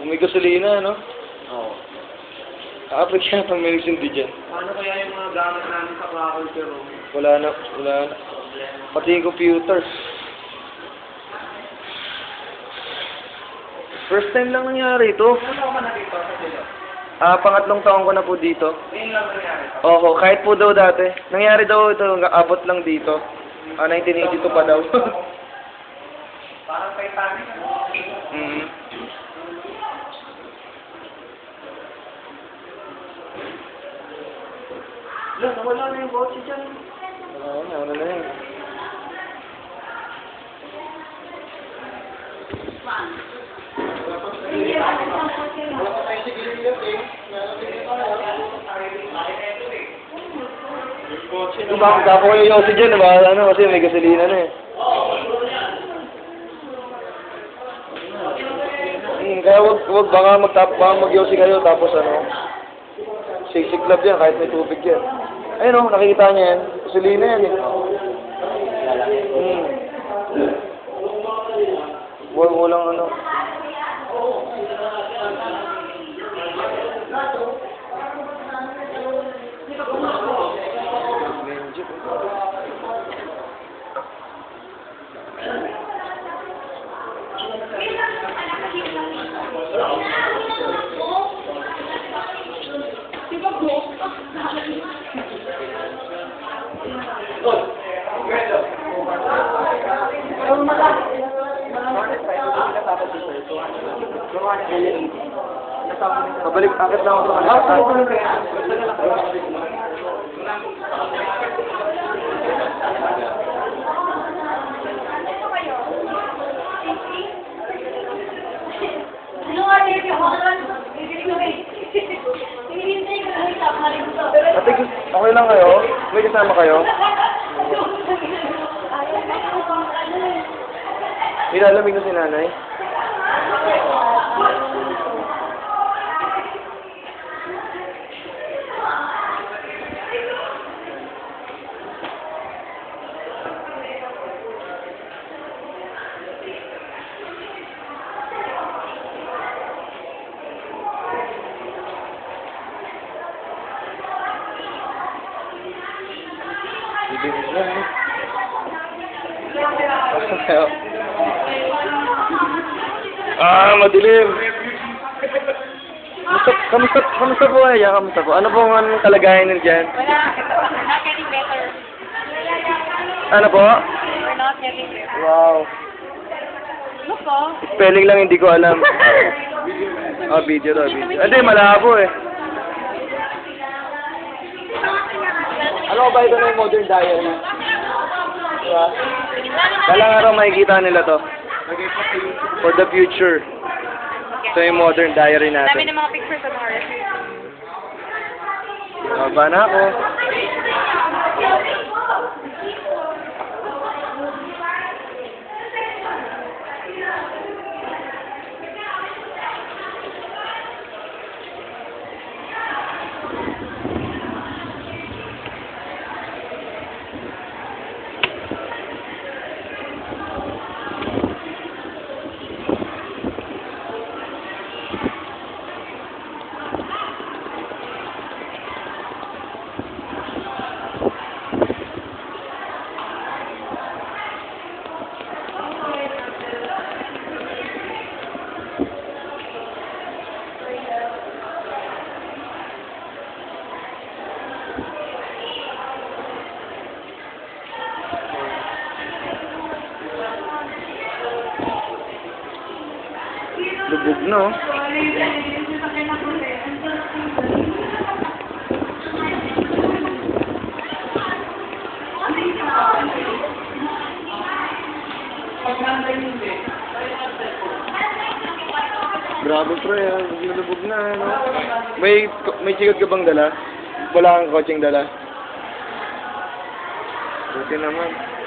May gasolina, no? Oo. Kapag siya pang may nagsindi dyan. Paano kaya yung mga gamit namin sa Quaker room? Wala na, wala na. Pati yung computer. First time lang nangyari ito. Ano ka na dito sa dito? Pangatlong taon ko na po dito. Ngayon lang nangyari. Oo, kahit po daw dati. Nangyari daw ito, abot lang dito. 1982 pa daw. Parang Titanic. Mm. Nawala na yung kotse dyan. Ano na yun? Bakit ako yung yosi dyan, diba? Ano, kasi may gasolina na eh. Kaya wag baka mag-yosi kayo tapos ano, siksiklab yan kahit may tubig yan. Ayun o, nakikita niya yan. Gasolina yan eh. Walang ano. Pabalik, akit lang ako sa Ate, okay lang kayo? May kasama kayo? Nilalamig na si nanay? Madilim. Kamusta po kaya? Kamusta po? Ano po ang kalagayan niyo dyan? We're not getting better. Ano po? We're not getting better. Wow. Ano po? Spelling lang hindi ko alam. Video to, video. Hindi, malabo eh. Ano ba ito na yung modern diary? Diba? Dalang araw makikita nila to. For the future. Ito yung modern diary Dami natin. ng mga pictures sa mga refuge. Baba na ako. Lubog no? Grabe pre, lubog na no? May sigat ka bang dala? Wala kang kotseng dala? Buti naman.